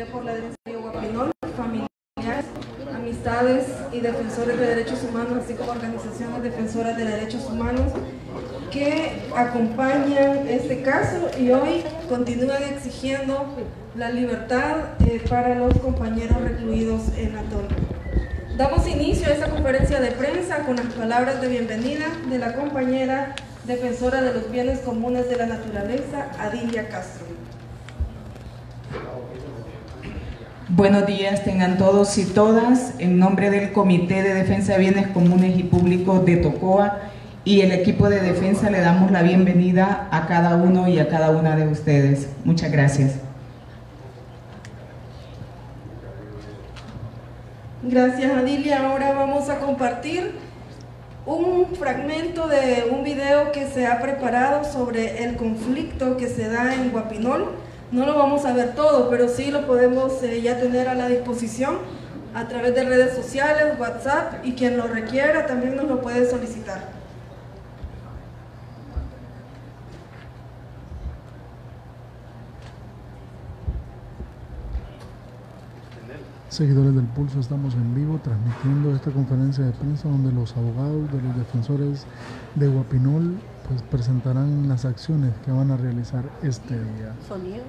por la Dirección de Guapinol, familiares, amistades y defensores de derechos humanos, así como organizaciones defensoras de derechos humanos que acompañan este caso y hoy continúan exigiendo la libertad para los compañeros recluidos en Atol. Damos inicio a esta conferencia de prensa con las palabras de bienvenida de la compañera defensora de los bienes comunes de la naturaleza, Adilia Castro. Buenos días tengan todos y todas. En nombre del Comité de Defensa de Bienes Comunes y Públicos de Tocoa y el equipo de defensa le damos la bienvenida a cada uno y a cada una de ustedes. Muchas gracias. Gracias, Adilia. Ahora vamos a compartir un fragmento de un video que se ha preparado sobre el conflicto que se da en Guapinol. No lo vamos a ver todo, pero sí lo podemos ya tener a la disposición a través de redes sociales, WhatsApp, y quien lo requiera también nos lo puede solicitar. Seguidores del Pulso, estamos en vivo transmitiendo esta conferencia de prensa donde los abogados de los defensores de Guapinol pues presentarán las acciones que van a realizar este día. Sonido.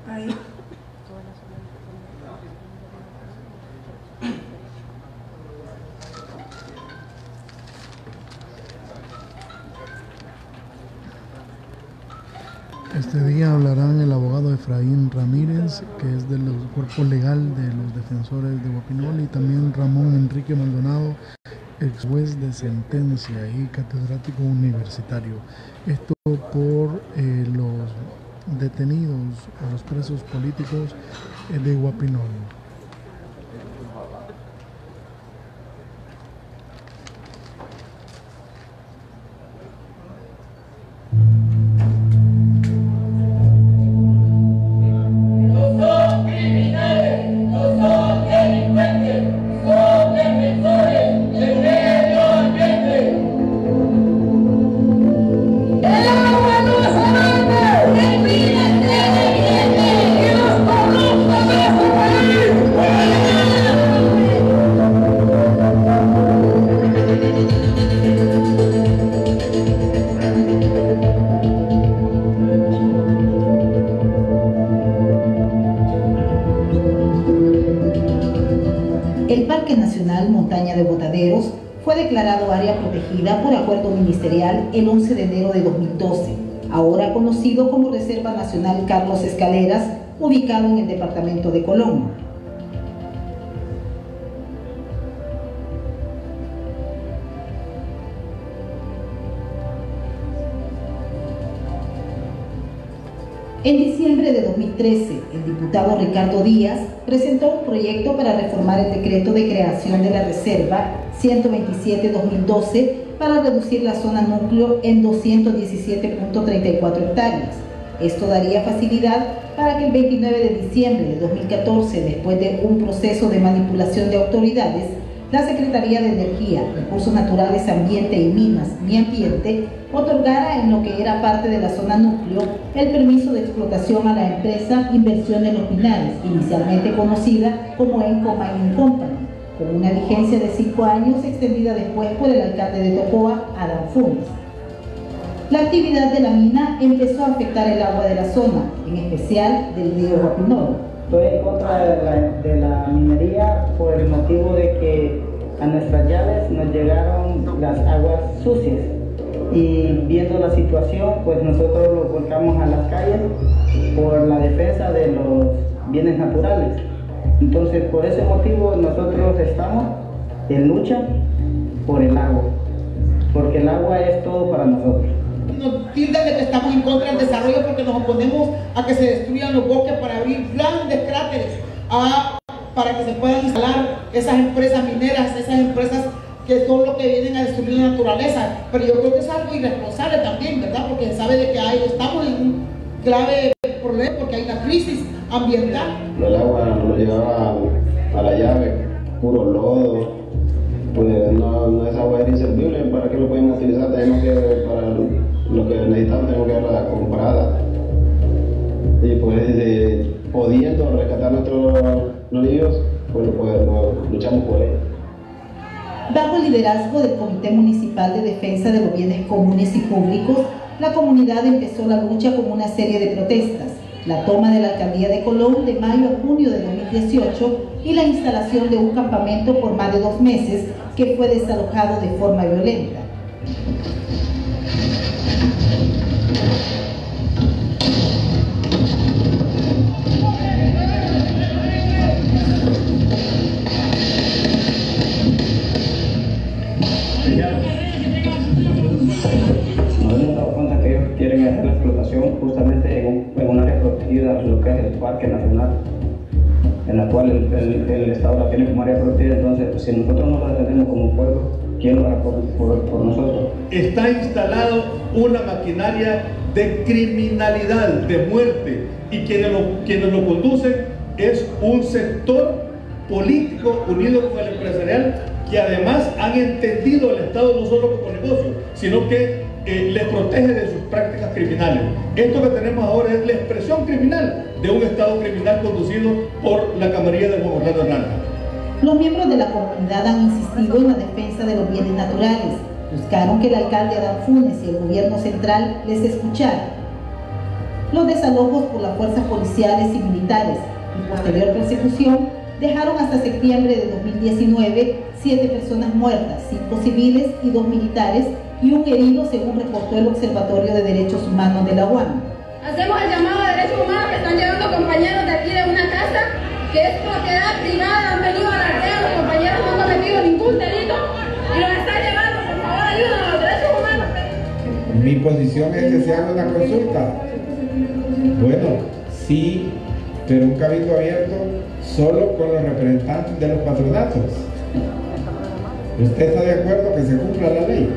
Ahí. Este día hablarán el abogado Efraín Ramírez, que es del cuerpo legal de los defensores de Guapinol, y también Ramón Enrique Maldonado, ex juez de sentencia y catedrático universitario. Esto por los detenidos o los presos políticos de Guapinol. El Parque Nacional Montaña de Botaderos fue declarado área protegida por acuerdo ministerial el 11 de enero de 2012, ahora conocido como Reserva Nacional Carlos Escaleras, ubicado en el departamento de Colón. En diciembre de 2013, el diputado Ricardo Díaz presentó un proyecto para reformar el decreto de creación de la Reserva 127-2012 para reducir la zona núcleo en 217.34 hectáreas. Esto daría facilidad para que el 29 de diciembre de 2014, después de un proceso de manipulación de autoridades, la Secretaría de Energía, Recursos Naturales, Ambiente y Minas, Mi Ambiente, otorgara en lo que era parte de la zona núcleo el permiso de explotación a la empresa Inversiones Los Pinares, inicialmente conocida como Enco Mining Company, con una vigencia de 5 años extendida después por el alcalde de Tocoa, Adán Funes. La actividad de la mina empezó a afectar el agua de la zona, en especial del río Guapinol. Estoy en contra de la minería por el motivo de que a nuestras llaves nos llegaron las aguas sucias y viendo la situación pues nosotros lo volcamos a las calles por la defensa de los bienes naturales. Entonces por ese motivo nosotros estamos en lucha por el agua, porque el agua es todo para nosotros. Nos tildan de que estamos en contra del desarrollo porque nos oponemos a que se destruyan los bosques para abrir grandes cráteres para que se puedan instalar esas empresas mineras, esas empresas que son lo que vienen a destruir la naturaleza. Pero yo creo que es algo irresponsable también, ¿verdad? Porque se sabe de que estamos en un grave problema porque hay una crisis ambiental. El agua nos llevaba a la llave, puro lodo, pues no esa agua era inservible. ¿Para qué lo podemos utilizar? Tenemos que, para lo que necesitamos, tenemos que verla comprada. Y pues pudiendo rescatar nuestros niños, pues luchamos por ello. Bajo el liderazgo del Comité Municipal de Defensa de los Bienes Comunes y Públicos, la comunidad empezó la lucha con una serie de protestas, la toma de la alcaldía de Colón de mayo a junio de 2018 y la instalación de un campamento por más de 2 meses que fue desalojado de forma violenta. Nos hemos dado cuenta que ellos quieren hacer la explotación justamente en un área protegida, lo que es el Parque Nacional, en la cual el Estado la tiene como área protegida. Entonces, si nosotros no la defendemos como pueblo, ¿quién lo hará por nosotros? Está instalado una maquinaria de criminalidad, de muerte, y quienes lo conducen es un sector político unido con el empresarial, que además han entendido al Estado no solo como negocio, sino que les protege de sus prácticas criminales. Esto que tenemos ahora es la expresión criminal de un Estado criminal conducido por la camarilla de Juan Orlando Hernández. Los miembros de la comunidad han insistido en la defensa de los bienes naturales. Buscaron que el alcalde Adán Funes y el gobierno central les escucharan. Los desalojos por las fuerzas policiales y militares y posterior persecución dejaron hasta septiembre de 2019 7 personas muertas, 5 civiles y 2 militares y un herido, según reportó el Observatorio de Derechos Humanos de la UAM. Hacemos el llamado a derechos humanos que están llegando compañeros de aquí de una casa que es propiedad privada, han venido a la aldea, los compañeros no han cometido ningún delito y los están llevando. Por favor, ayuden a los derechos humanos. Mi posición es que se haga una consulta. Bueno, sí, pero un cabildo abierto solo con los representantes de los patronatos. ¿Usted está de acuerdo que se cumpla la ley?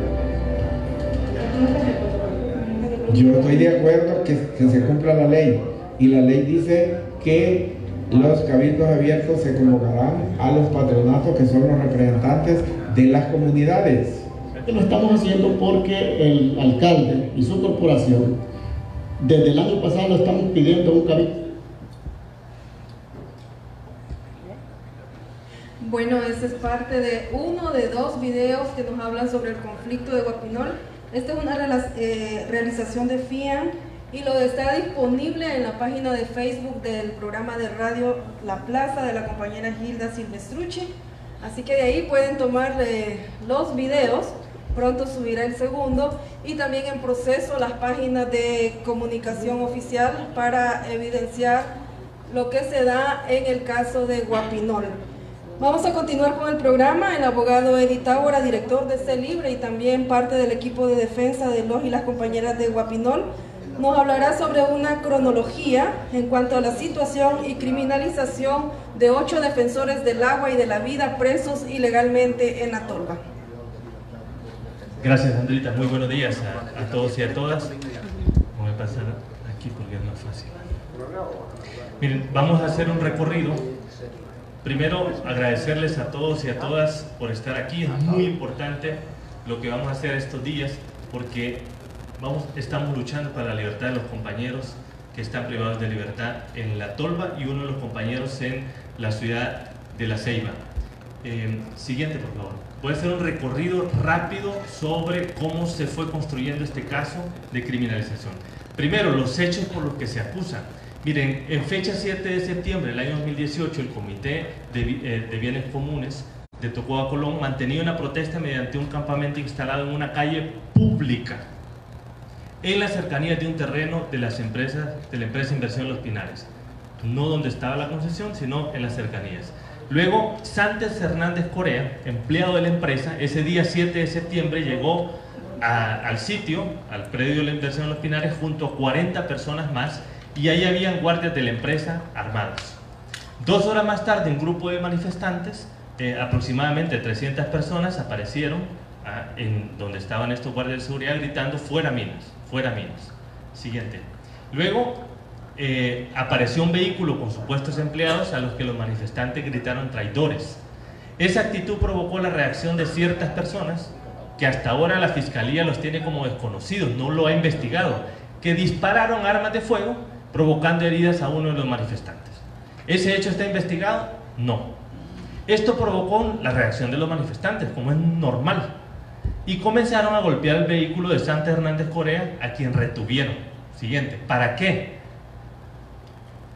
Yo estoy de acuerdo que se cumpla la ley, y la ley dice que los cabildos abiertos se convocarán a los patronatos, que son los representantes de las comunidades. Lo estamos haciendo porque el alcalde y su corporación desde el año pasado lo estamos pidiendo un cabildo. Bueno, ese es parte de uno de 2 videos que nos hablan sobre el conflicto de Guapinol. Esta es una realización de FIAN y lo está disponible en la página de Facebook del programa de radio La Plaza de la compañera Gilda Silvestrucci. Así que de ahí pueden tomar los videos, pronto subirá el segundo, y también en proceso las páginas de comunicación oficial para evidenciar lo que se da en el caso de Guapinol. Vamos a continuar con el programa. El abogado Eddie Tábora, director de C Libre y también parte del equipo de defensa de los y las compañeras de Guapinol, nos hablará sobre una cronología en cuanto a la situación y criminalización de 8 defensores del agua y de la vida presos ilegalmente en la Tolva. Gracias, Andrita. Muy buenos días a todos y a todas. Voy a pasar aquí porque es más fácil. Miren, vamos a hacer un recorrido. Primero, agradecerles a todos y a todas por estar aquí. Es muy importante lo que vamos a hacer estos días, porque estamos luchando para la libertad de los compañeros que están privados de libertad en La Tolva y uno de los compañeros en la ciudad de La Ceiba. Siguiente, por favor. Voy a hacer un recorrido rápido sobre cómo se fue construyendo este caso de criminalización. Primero, los hechos por los que se acusan. Miren, en fecha 7 de septiembre del año 2018, el Comité de Bienes Comunes de Tocoa, Colón, mantenía una protesta mediante un campamento instalado en una calle pública en las cercanías de un terreno de la empresa Inversión Los Pinares, no donde estaba la concesión, sino en las cercanías. Luego, Santos Hernández Corea, empleado de la empresa, ese día 7 de septiembre llegó al sitio, al predio de la Inversión Los Pinares, junto a 40 personas más, y ahí habían guardias de la empresa armados. 2 horas más tarde, un grupo de manifestantes, aproximadamente 300 personas, aparecieron en donde estaban estos guardias de seguridad gritando: fuera minas, fuera minas. Siguiente. Luego apareció un vehículo con supuestos empleados a los que los manifestantes gritaron traidores. Esa actitud provocó la reacción de ciertas personas, que hasta ahora la Fiscalía los tiene como desconocidos, no lo ha investigado, que dispararon armas de fuego provocando heridas a uno de los manifestantes. ¿Ese hecho está investigado? No. Esto provocó la reacción de los manifestantes, como es normal, y comenzaron a golpear el vehículo de Santa Hernández Corea, a quien retuvieron. Siguiente, ¿para qué?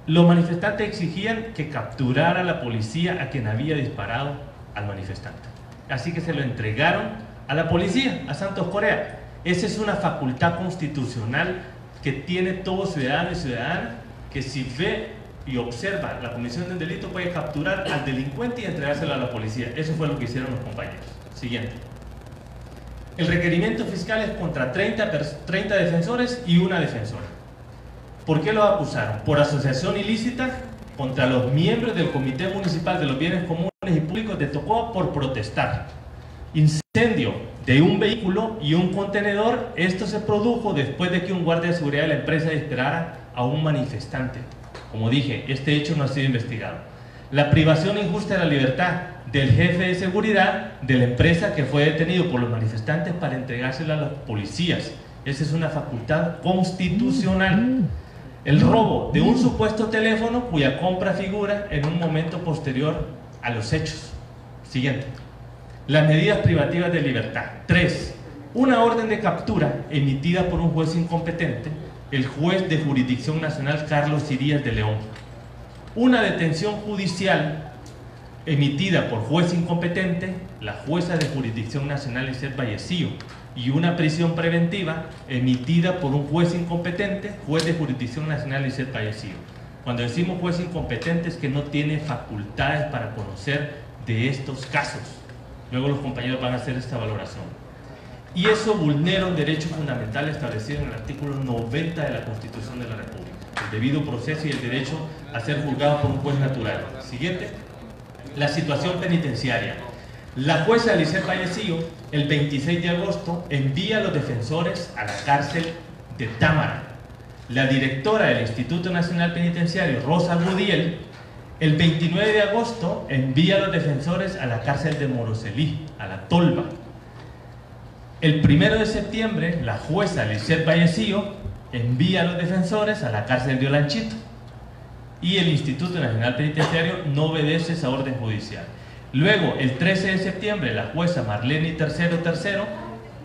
Los manifestantes exigían que capturara a la policía a quien había disparado al manifestante. Así que se lo entregaron a la policía, a Santos Corea. Esa es una facultad constitucional que tiene todo ciudadano y ciudadana, que si ve y observa la comisión de un delito puede capturar al delincuente y entregárselo a la policía. Eso fue lo que hicieron los compañeros. Siguiente. El requerimiento fiscal es contra 30 defensores y una defensora. ¿Por qué los acusaron? Por asociación ilícita contra los miembros del Comité Municipal de los Bienes Comunes y Públicos de Tocoa por protestar. Incendio de un vehículo y un contenedor. Esto se produjo después de que un guardia de seguridad de la empresa disparara a un manifestante. Como dije, este hecho no ha sido investigado. La privación injusta de la libertad del jefe de seguridad de la empresa, que fue detenido por los manifestantes para entregárselo a los policías. Esa es una facultad constitucional. El robo de un supuesto teléfono cuya compra figura en un momento posterior a los hechos. Siguiente. Las medidas privativas de libertad. 3. Una orden de captura emitida por un juez incompetente, el juez de jurisdicción nacional Carlos Irías de León. Una detención judicial emitida por juez incompetente, la jueza de jurisdicción nacional Lisset Vallecillo, y una prisión preventiva emitida por un juez incompetente, juez de jurisdicción nacional Lisset Vallecillo. Cuando decimos juez incompetente es que no tiene facultades para conocer de estos casos. Luego los compañeros van a hacer esta valoración. Y eso vulnera un derecho fundamental establecido en el artículo 90 de la Constitución de la República, el debido proceso y el derecho a ser juzgado por un juez natural. Siguiente. La situación penitenciaria. La jueza Lisset Vallecillo, el 26 de agosto, envía a los defensores a la cárcel de Támara. La directora del Instituto Nacional Penitenciario, Rosa Gudiel, el 29 de agosto envía a los defensores a la cárcel de Moroselí, a la Tolva. El 1 de septiembre, la jueza Lisset Vallecillo envía a los defensores a la cárcel de Olanchito. Y el Instituto Nacional Penitenciario no obedece esa orden judicial. Luego, el 13 de septiembre, la jueza Marlene Tercero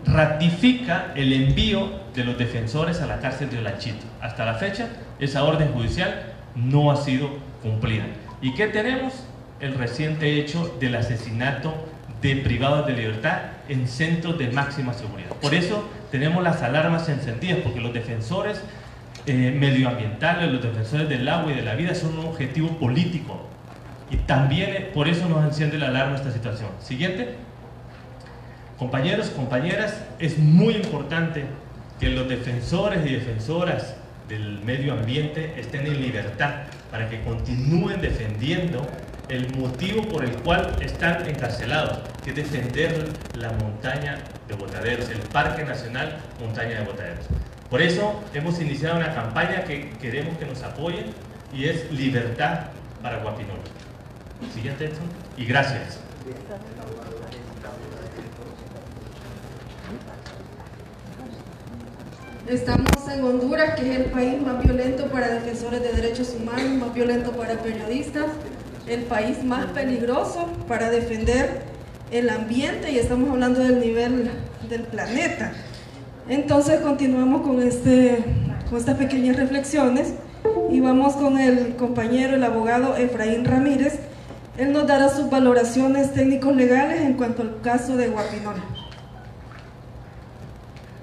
ratifica el envío de los defensores a la cárcel de Olanchito. Hasta la fecha, esa orden judicial no ha sido cumplida. ¿Y qué tenemos? El reciente hecho del asesinato de privados de libertad en centros de máxima seguridad. Por eso tenemos las alarmas encendidas, porque los defensores medioambientales, los defensores del agua y de la vida son un objetivo político. Y también por eso nos enciende la alarma esta situación. Siguiente. Compañeros, compañeras, es muy importante que los defensores y defensoras del medio ambiente estén en libertad para que continúen defendiendo el motivo por el cual están encarcelados, que es defender la montaña de Botaderos, el Parque Nacional Montaña de Botaderos. Por eso hemos iniciado una campaña que queremos que nos apoyen y es Libertad para Guapinol. Siguiente, Edson. Y gracias. Estamos en Honduras, que es el país más violento para defensores de derechos humanos, más violento para periodistas, el país más peligroso para defender el ambiente, y estamos hablando del nivel del planeta. Entonces continuamos con estas pequeñas reflexiones y vamos con el compañero, el abogado Efraín Ramírez. Él nos dará sus valoraciones técnicos legales en cuanto al caso de Guapinol.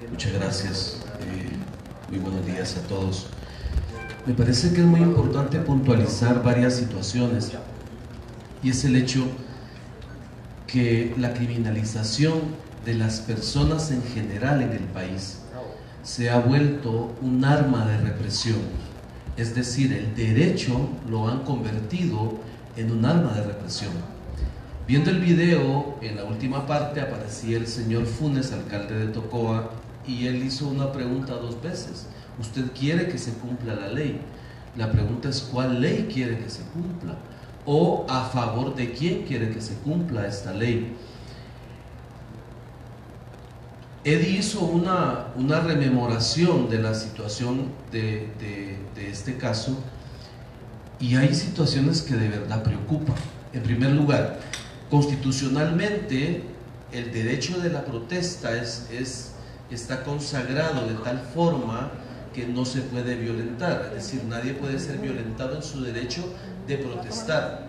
Muchas gracias. Muy buenos días a todos. Me parece que es muy importante puntualizar varias situaciones, y es el hecho que la criminalización de las personas en general en el país se ha vuelto un arma de represión. Es decir, el derecho lo han convertido en un arma de represión. Viendo el video, en la última parte aparecía el señor Funes, alcalde de Tocoa, y él hizo una pregunta 2 veces. ¿Usted quiere que se cumpla la ley? La pregunta es: ¿cuál ley quiere que se cumpla? o a favor de quién quiere que se cumpla esta ley. Eddie hizo una rememoración de la situación de este caso, y hay situaciones que de verdad preocupan. En primer lugar, constitucionalmente el derecho de la protesta está consagrado de tal forma que no se puede violentar, es decir, nadie puede ser violentado en su derecho de protestar.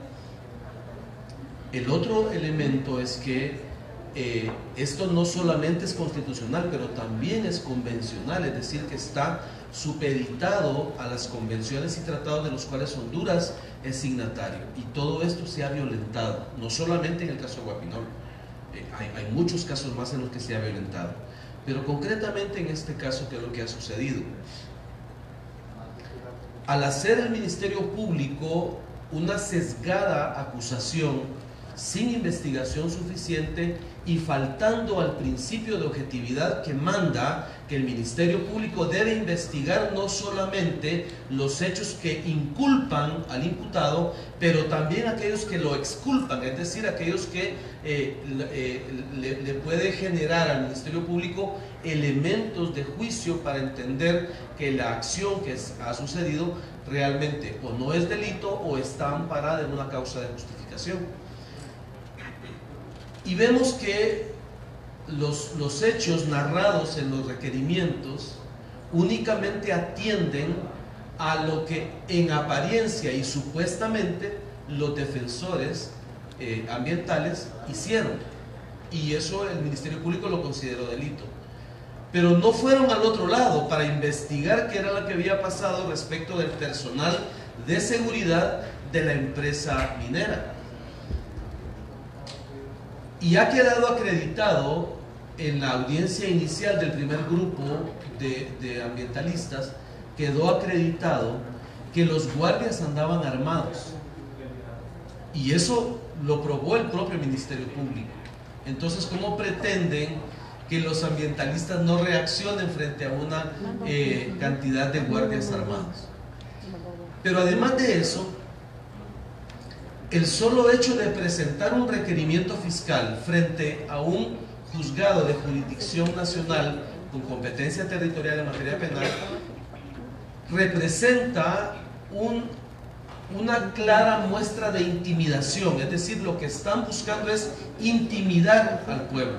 El otro elemento es que esto no solamente es constitucional, pero también es convencional, es decir, que está supeditado a las convenciones y tratados de los cuales Honduras es signatario, y todo esto se ha violentado, no solamente en el caso de Guapinol, hay muchos casos más en los que se ha violentado, pero concretamente en este caso, ¿qué es lo que ha sucedido? Al hacer el Ministerio Público una sesgada acusación sin investigación suficiente y faltando al principio de objetividad que manda que el Ministerio Público debe investigar no solamente los hechos que inculpan al imputado, pero también aquellos que lo exculpan, es decir, aquellos que le puede generar al Ministerio Público elementos de juicio para entender que la acción que ha sucedido realmente o no es delito o está amparada en una causa de justificación. Y vemos que los hechos narrados en los requerimientos únicamente atienden a lo que en apariencia y supuestamente los defensores ambientales hicieron, y eso el Ministerio Público lo consideró delito. Pero no fueron al otro lado para investigar qué era lo que había pasado respecto del personal de seguridad de la empresa minera. Y ha quedado acreditado en la audiencia inicial del primer grupo de ambientalistas, quedó acreditado que los guardias andaban armados. Y eso lo probó el propio Ministerio Público. Entonces, ¿cómo pretenden que los ambientalistas no reaccionen frente a una cantidad de guardias armados? Pero además de eso, el solo hecho de presentar un requerimiento fiscal frente a un juzgado de jurisdicción nacional con competencia territorial en materia penal representa una clara muestra de intimidación, es decir, lo que están buscando es intimidar al pueblo.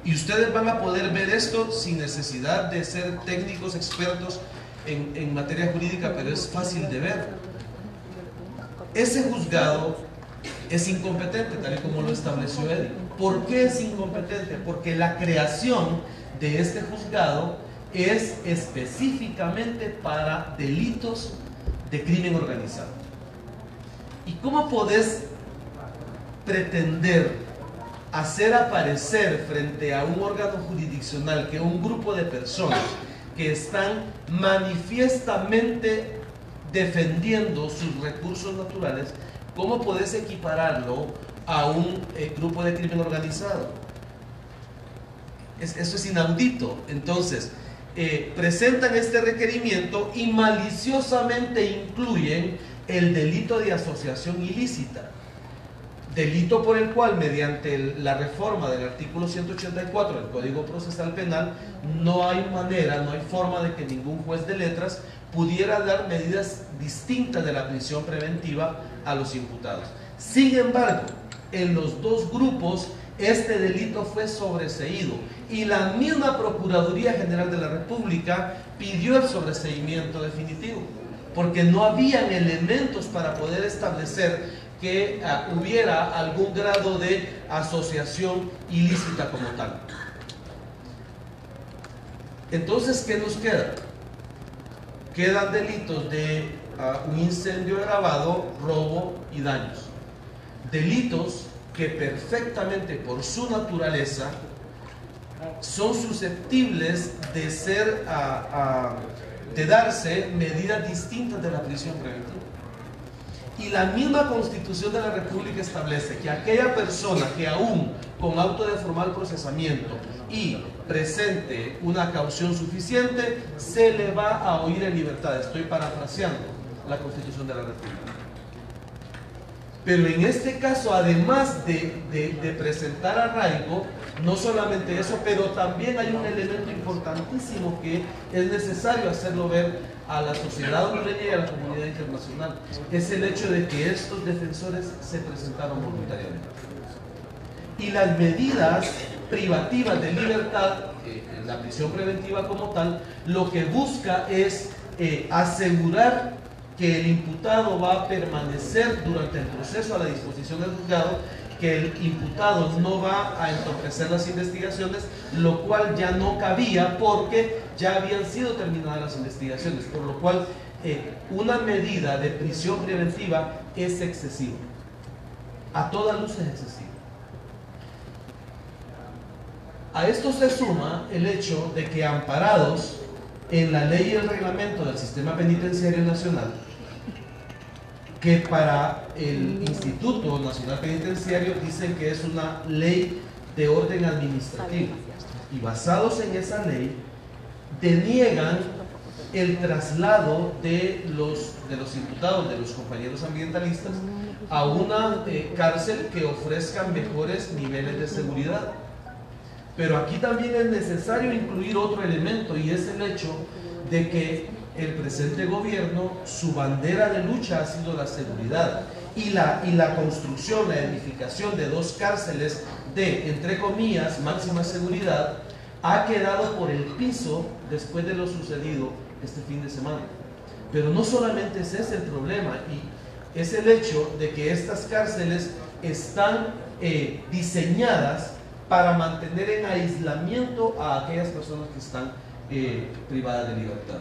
Y ustedes van a poder ver esto sin necesidad de ser técnicos expertos en materia jurídica, pero es fácil de ver. Ese juzgado es incompetente, tal y como lo estableció él. ¿Por qué es incompetente? Porque la creación de este juzgado es específicamente para delitos de crimen organizado. ¿Y cómo podés pretender hacer aparecer frente a un órgano jurisdiccional que un grupo de personas que están manifiestamente defendiendo sus recursos naturales, cómo podés equipararlo a un grupo de crimen organizado? Eso es inaudito. Entonces, presentan este requerimiento y maliciosamente incluyen el delito de asociación ilícita, delito por el cual, mediante la reforma del artículo 184 del Código Procesal Penal, no hay manera, no hay forma de que ningún juez de letras pudiera dar medidas distintas de la prisión preventiva a los imputados. Sin embargo, en los dos grupos este delito fue sobreseído y la misma Procuraduría General de la República pidió el sobreseimiento definitivo, porque no habían elementos para poder establecer que hubiera algún grado de asociación ilícita como tal. Entonces, ¿qué nos queda? Quedan delitos de un incendio agravado, robo y daños. Delitos que perfectamente por su naturaleza son susceptibles de ser, de darse medidas distintas de la prisión preventiva. Y la misma Constitución de la República establece que aquella persona que aún con auto de formal procesamiento y presente una caución suficiente, se le va a oír en libertad. Estoy parafraseando la Constitución de la República. Pero en este caso, además de presentar arraigo, no solamente eso, pero también hay un elemento importantísimo que es necesario hacerlo ver a la sociedad hondureña y a la comunidad internacional. Es el hecho de que estos defensores se presentaron voluntariamente. Y las medidas privativas de libertad, la prisión preventiva como tal, lo que busca es asegurar que el imputado va a permanecer durante el proceso a la disposición del juzgado, que el imputado no va a entorpecer las investigaciones, lo cual ya no cabía porque ya habían sido terminadas las investigaciones, por lo cual una medida de prisión preventiva es excesiva, a toda luz es excesiva. A esto se suma el hecho de que, amparados en la ley y el reglamento del Sistema Penitenciario Nacional, que para el Instituto Nacional Penitenciario dicen que es una ley de orden administrativo, y basados en esa ley deniegan el traslado de los imputados, de los compañeros ambientalistas, a una cárcel que ofrezca mejores niveles de seguridad. Pero aquí también es necesario incluir otro elemento, y es el hecho de que el presente gobierno, su bandera de lucha ha sido la seguridad, y la construcción, la edificación de 2 cárceles de, entre comillas, máxima seguridad, ha quedado por el piso después de lo sucedido este fin de semana. Pero no solamente es ese el problema, y es el hecho de que estas cárceles están diseñadas para mantener en aislamiento a aquellas personas que están privadas de libertad.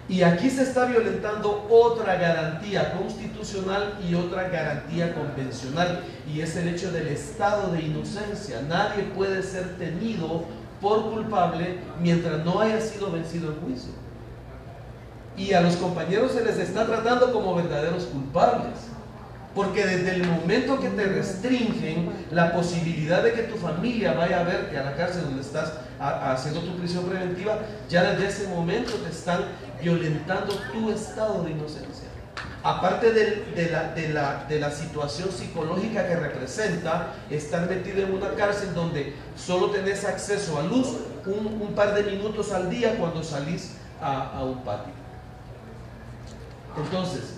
Y aquí se está violentando otra garantía constitucional y otra garantía convencional, y es el hecho del estado de inocencia. Nadie puede ser tenido por culpable mientras no haya sido vencido en juicio. Y a los compañeros se les está tratando como verdaderos culpables, porque desde el momento que te restringen la posibilidad de que tu familia vaya a verte a la cárcel donde estás haciendo tu prisión preventiva, ya desde ese momento te están violentando tu estado de inocencia. Aparte de la situación psicológica que representa estar metido en una cárcel donde solo tenés acceso a luz un par de minutos al día cuando salís a un patio. Entonces,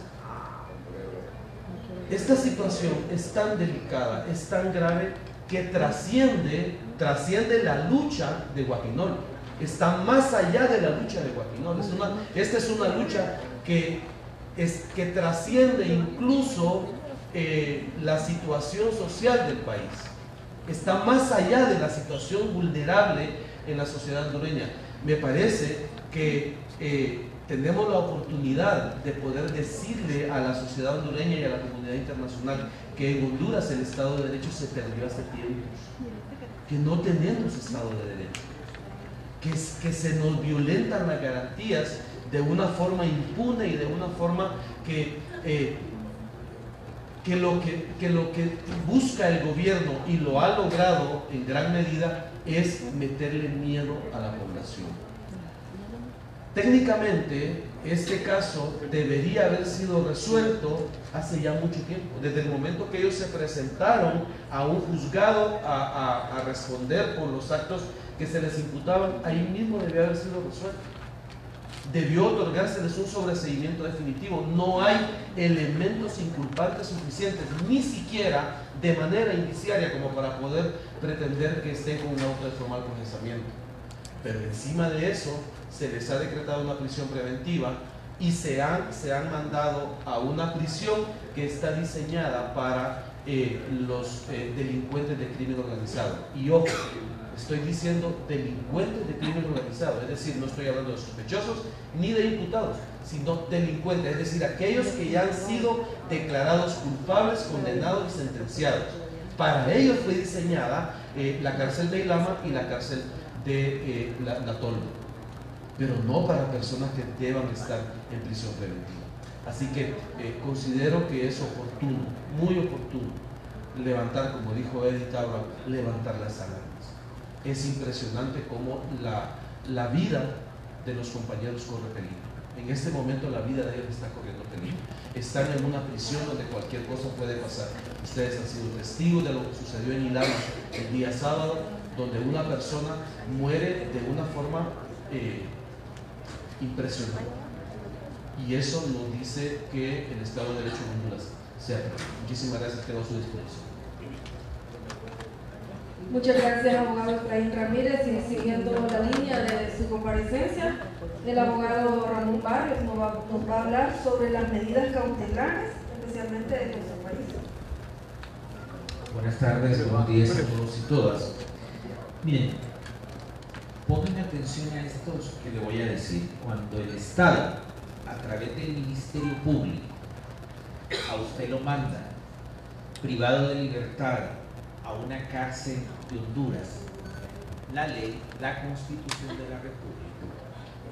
esta situación es tan delicada, es tan grave, que trasciende la lucha de Guapinol. Está más allá de la lucha de Guapinol. Esta es una lucha que trasciende incluso la situación social del país. Está más allá de la situación vulnerable en la sociedad hondureña. Me parece que tenemos la oportunidad de poder decirle a la sociedad hondureña y a la comunidad internacional que en Honduras el Estado de Derecho se perdió hace tiempo, que no tenemos Estado de Derecho, que se nos violentan las garantías de una forma impune y de una forma que lo que busca el gobierno, y lo ha logrado en gran medida, es meterle miedo a la población. Técnicamente, este caso debería haber sido resuelto hace ya mucho tiempo, desde el momento que ellos se presentaron a un juzgado a responder por los actos que se les imputaban. Ahí mismo debió haber sido resuelto. Debió otorgárseles un sobreseimiento definitivo. No hay elementos inculpantes suficientes, ni siquiera de manera indiciaria, como para poder pretender que estén con un auto de formal procesamiento. Pero encima de eso, se les ha decretado una prisión preventiva y se han mandado a una prisión que está diseñada para los delincuentes de crimen organizado. Y ojo, estoy diciendo delincuentes de crimen organizado, es decir, no estoy hablando de sospechosos ni de imputados, sino delincuentes, es decir, aquellos que ya han sido declarados culpables, condenados y sentenciados. Para ellos fue diseñada la cárcel de Ilama y la cárcel de la Toldo, pero no para personas que deban estar en prisión preventiva. Así que considero que es oportuno, muy oportuno, levantar, como dijo Edith Taura, levantar las alarmas. Es impresionante cómo la vida de los compañeros corre peligro. En este momento la vida de ellos está corriendo peligro. Están en una prisión donde cualquier cosa puede pasar. Ustedes han sido testigos de lo que sucedió en Ilala el día sábado, donde una persona muere de una forma impresionante. Y eso nos dice que el Estado de Derecho en Honduras se atreve. Muchísimas gracias, quedo a su disposición. Muchas gracias, abogado Efraín Ramírez. Y siguiendo la línea de su comparecencia, el abogado Ramón Barrios nos va a hablar sobre las medidas cautelares, especialmente de nuestro país. Buenas tardes, buenos días a todos y todas. Miren, pongan atención a esto que le voy a decir. Cuando el Estado, a través del Ministerio Público, a usted lo manda privado de libertad a una cárcel de Honduras, la ley, la Constitución de la República,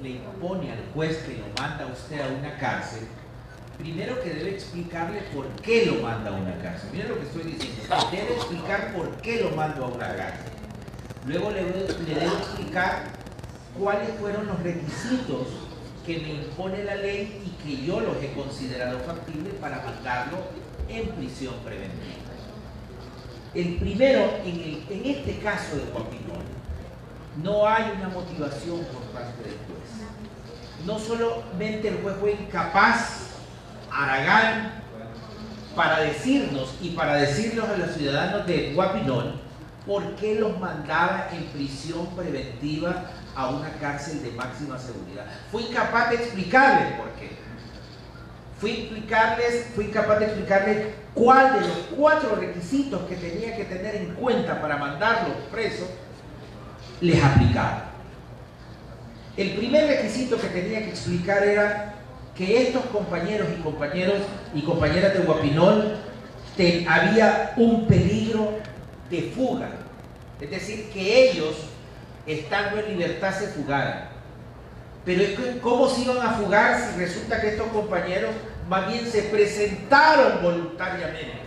le impone al juez que lo manda a usted a una cárcel, primero que debe explicarle por qué lo manda a una cárcel. Miren lo que estoy diciendo, debe explicar por qué lo mando a una cárcel. Luego le debo explicar cuáles fueron los requisitos que me impone la ley y que yo los he considerado factibles para mandarlo en prisión preventiva. El primero, en este caso de Guapinol, no hay una motivación por parte del juez. No solamente el juez fue incapaz, haragán, para decirnos y para decirles a los ciudadanos de Guapinol por qué los mandaba en prisión preventiva a una cárcel de máxima seguridad. Fue incapaz de explicarles por qué. Fue incapaz de explicarles cuál de los 4 requisitos que tenía que tener en cuenta para mandarlos presos les aplicaba. El primer requisito que tenía que explicar era que estos compañeros y compañeras de Guapinol había un peligro de fuga, es decir, que ellos, estando en libertad, se fugaran. Pero es que, ¿cómo se iban a fugar si resulta que estos compañeros más bien se presentaron voluntariamente?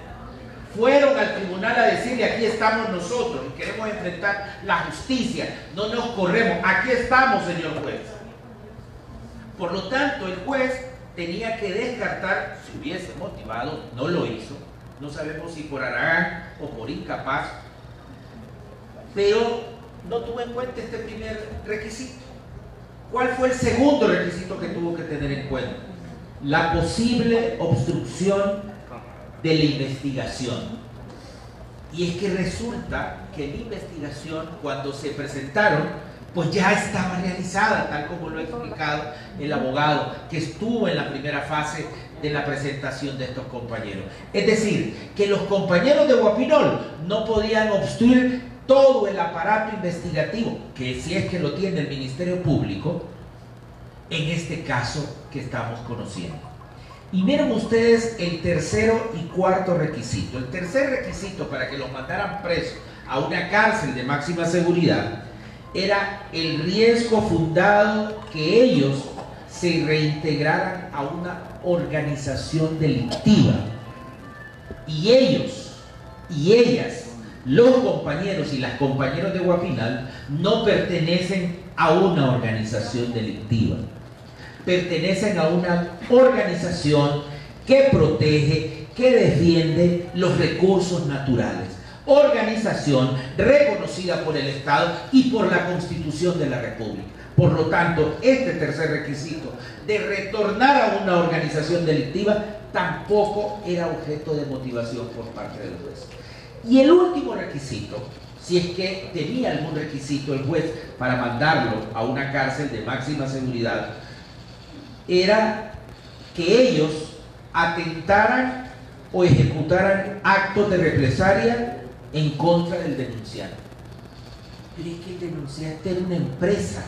Fueron al tribunal a decirle: aquí estamos nosotros y queremos enfrentar la justicia, no nos corremos, aquí estamos, señor juez. Por lo tanto, el juez tenía que descartar, si hubiese motivado, no lo hizo, no sabemos si por haragán o por incapaz, pero no tuvo en cuenta este primer requisito. ¿Cuál fue el segundo requisito que tuvo que tener en cuenta? La posible obstrucción de la investigación. Y es que resulta que la investigación, cuando se presentaron, pues ya estaba realizada, tal como lo ha explicado el abogado, que estuvo en la primera fase de la presentación de estos compañeros. Es decir, que los compañeros de Guapinol no podían obstruir todo el aparato investigativo, que si es que lo tiene el Ministerio Público, en este caso que estamos conociendo. Y miren ustedes el tercero y cuarto requisito. El tercer requisito para que los mandaran presos a una cárcel de máxima seguridad era el riesgo fundado que ellos se reintegraran a una organización delictiva. Y ellos y ellas, los compañeros y las compañeras de Guapinol, no pertenecen a una organización delictiva. Pertenecen a una organización que protege, que defiende los recursos naturales. Organización reconocida por el Estado y por la Constitución de la República. Por lo tanto, este tercer requisito de retornar a una organización delictiva tampoco era objeto de motivación por parte del juez. Y el último requisito, si es que tenía algún requisito el juez para mandarlo a una cárcel de máxima seguridad, era que ellos atentaran o ejecutaran actos de represalia en contra del denunciante. Pero es que el denunciante era una empresa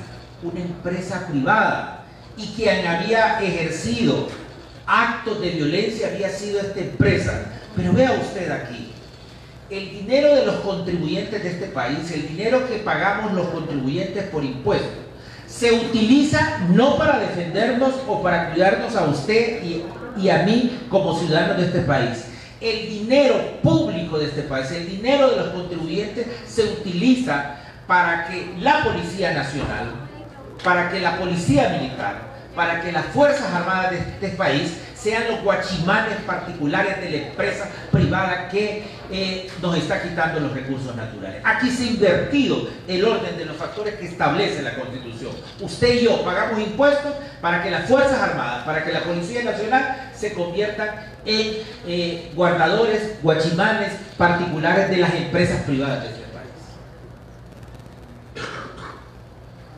privada, y quien había ejercido actos de violencia había sido esta empresa. Pero vea usted aquí, el dinero de los contribuyentes de este país, el dinero que pagamos los contribuyentes por impuestos, se utiliza no para defendernos o para cuidarnos a usted y a mí como ciudadanos de este país. El dinero público de este país, el dinero de los contribuyentes, se utiliza para que la Policía Nacional, para que la Policía Militar, para que las Fuerzas Armadas de este país sean los guachimanes particulares de la empresa privada que nos está quitando los recursos naturales. Aquí se ha invertido el orden de los factores que establece la Constitución. Usted y yo pagamos impuestos para que las Fuerzas Armadas, para que la Policía Nacional se conviertan en guardadores, guachimanes particulares de las empresas privadas de este país.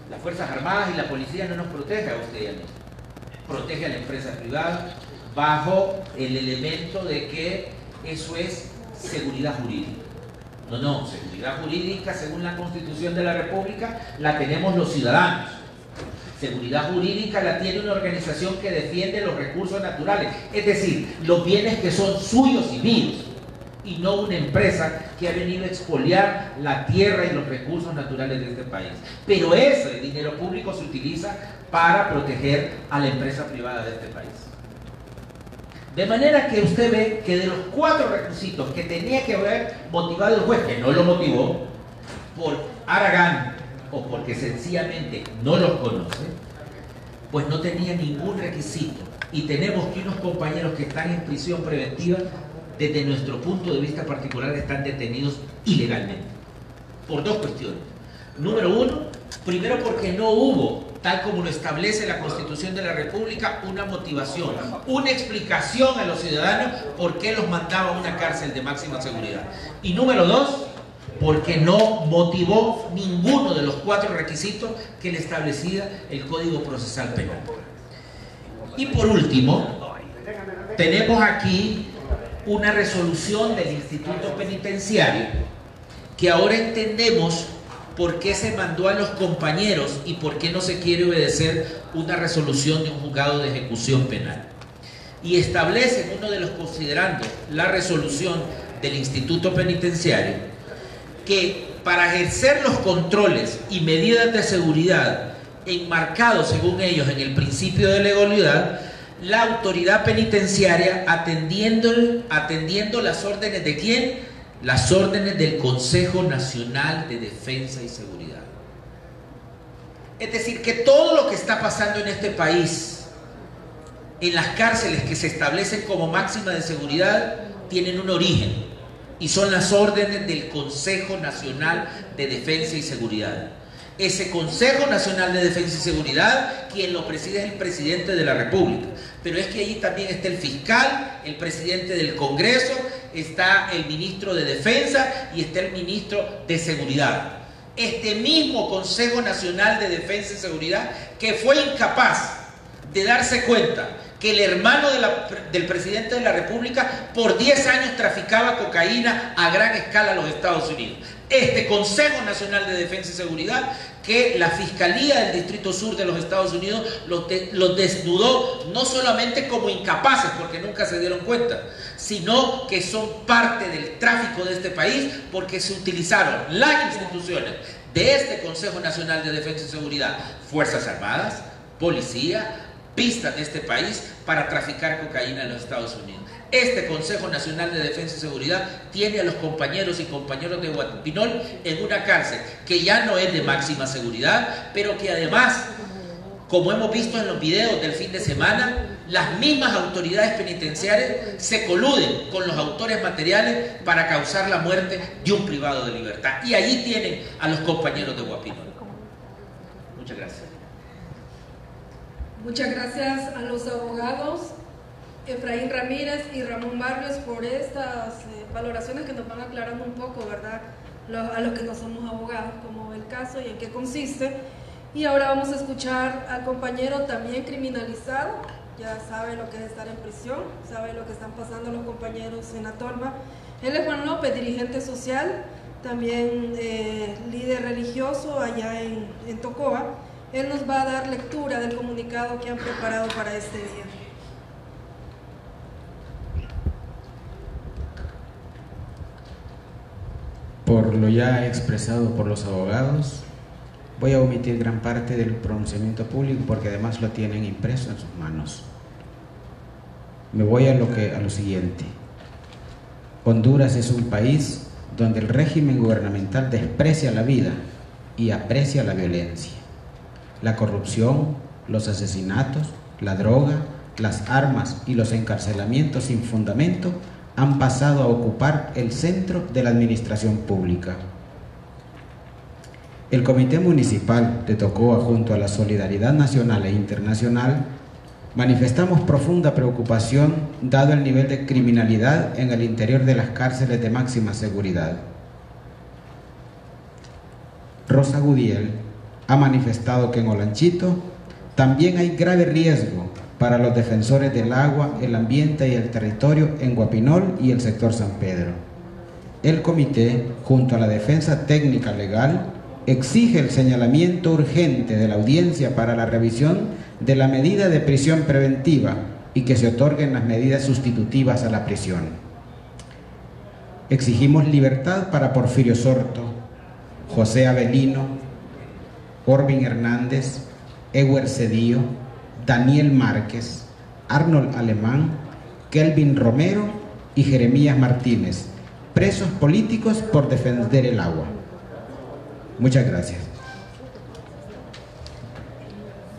Las Fuerzas Armadas y la Policía no nos protege a usted y a mí, protege a la empresa privada bajo el elemento de que eso es seguridad jurídica. No, seguridad jurídica según la Constitución de la República la tenemos los ciudadanos. Seguridad jurídica la tiene una organización que defiende los recursos naturales, es decir, los bienes que son suyos y míos, y no una empresa que ha venido a expoliar la tierra y los recursos naturales de este país. Pero ese dinero público se utiliza para proteger a la empresa privada de este país. De manera que usted ve que de los 4 requisitos que tenía que haber motivado el juez, que no lo motivó, por haragán o porque sencillamente no los conoce, pues no tenía ningún requisito. Y tenemos que unos compañeros que están en prisión preventiva, desde nuestro punto de vista particular, están detenidos ilegalmente. Por 2 cuestiones. Número 1, primero porque no hubo, tal como lo establece la Constitución de la República, una motivación, una explicación a los ciudadanos por qué los mandaba a una cárcel de máxima seguridad. Y número 2, porque no motivó ninguno de los 4 requisitos que le establecía el Código Procesal Penal. Y por último, tenemos aquí una resolución del Instituto Penitenciario que ahora entendemos por qué se mandó a los compañeros y por qué no se quiere obedecer una resolución de un juzgado de ejecución penal. Y establece en uno de los considerandos la resolución del Instituto Penitenciario que para ejercer los controles y medidas de seguridad enmarcados según ellos en el principio de legalidad, la autoridad penitenciaria atendiendo las órdenes de ¿quién? Las órdenes del Consejo Nacional de Defensa y Seguridad. Es decir, que todo lo que está pasando en este país, en las cárceles que se establecen como máxima de seguridad, tienen un origen y son las órdenes del Consejo Nacional de Defensa y Seguridad. Ese Consejo Nacional de Defensa y Seguridad, quien lo preside es el presidente de la República. Pero es que allí también está el fiscal, el presidente del Congreso, está el ministro de Defensa y está el ministro de Seguridad. Este mismo Consejo Nacional de Defensa y Seguridad que fue incapaz de darse cuenta que el hermano del presidente de la República por 10 años traficaba cocaína a gran escala a los Estados Unidos. Este Consejo Nacional de Defensa y Seguridad, que la Fiscalía del Distrito Sur de los Estados Unidos los desnudó no solamente como incapaces, porque nunca se dieron cuenta, sino que son parte del tráfico de este país, porque se utilizaron las instituciones de este Consejo Nacional de Defensa y Seguridad, Fuerzas Armadas, Policía, pistas de este país para traficar cocaína en los Estados Unidos. Este Consejo Nacional de Defensa y Seguridad tiene a los compañeros y compañeras de Guapinol en una cárcel que ya no es de máxima seguridad, pero que además, como hemos visto en los videos del fin de semana, las mismas autoridades penitenciarias se coluden con los autores materiales para causar la muerte de un privado de libertad. Y allí tienen a los compañeros de Guapinol. Muchas gracias. Muchas gracias a los abogados Efraín Ramírez y Ramón Barrios por estas valoraciones que nos van aclarando un poco, ¿verdad?, a los que no somos abogados, como el caso y en qué consiste. Y ahora vamos a escuchar al compañero también criminalizado, ya sabe lo que es estar en prisión, sabe lo que están pasando los compañeros en la torba. Él es Juan López, dirigente social, también líder religioso allá en Tocoa. Él nos va a dar lectura del comunicado que han preparado para este día. Por lo ya expresado por los abogados, voy a omitir gran parte del pronunciamiento público porque además lo tienen impreso en sus manos. Me voy a lo siguiente. Honduras es un país donde el régimen gubernamental desprecia la vida y aprecia la violencia, la corrupción, los asesinatos, la droga, las armas y los encarcelamientos sin fundamento han pasado a ocupar el centro de la administración pública. El Comité Municipal de Tocoa, junto a la Solidaridad Nacional e Internacional, manifestamos profunda preocupación dado el nivel de criminalidad en el interior de las cárceles de máxima seguridad. Rosa Gudiel ha manifestado que en Olanchito también hay grave riesgo para los defensores del agua, el ambiente y el territorio en Guapinol y el sector San Pedro. El comité, junto a la defensa técnica legal, exige el señalamiento urgente de la audiencia para la revisión de la medida de prisión preventiva y que se otorguen las medidas sustitutivas a la prisión. Exigimos libertad para Porfirio Sorto, José Avelino, Orvin Hernández, Ewer Cedillo, Daniel Márquez, Arnold Alemán, Kelvin Romero y Jeremías Martínez, presos políticos por defender el agua. Muchas gracias.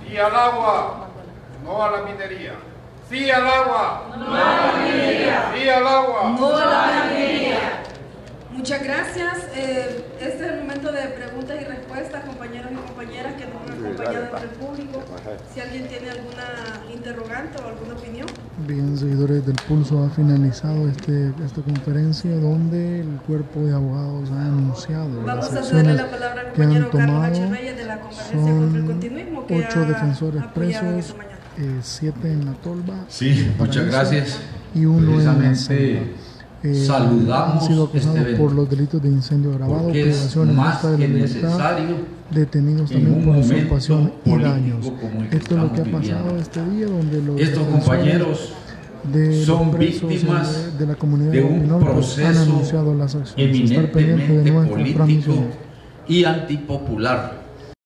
Sí al agua, no a la minería. Sí al agua, no a la minería. Sí al agua, no a la minería. Muchas gracias. Este es el momento de preguntas y respuestas, compañeros y compañeras que nos han acompañado entre el público. Si alguien tiene alguna interrogante o alguna opinión. Bien, seguidores del Pulso, ha finalizado esta conferencia donde el cuerpo de abogados ha anunciado Vamos las a cederle acciones la palabra al que han compañero Carlos tomado. H. Reyes de la Convergencia contra el Continuismo, que 8 defensores apoyado presos, 7 en la tolva. Sí, muchas gracias. Y uno en la Precisamente saludamos han sido acusados este evento por los delitos de incendio agravado, porque es privación más injusta de la que libertad, necesario detenidos en también un por momento usurpación y político daños. como el que Esto es lo que ha estamos pasado viviendo. este día, donde los Estos defensores compañeros de son los presos víctimas de la comunidad de un Guapinol, pues, han proceso anunciado las acciones. Estar pendiente de eminentemente nuestras político transmisiones. y antipopular,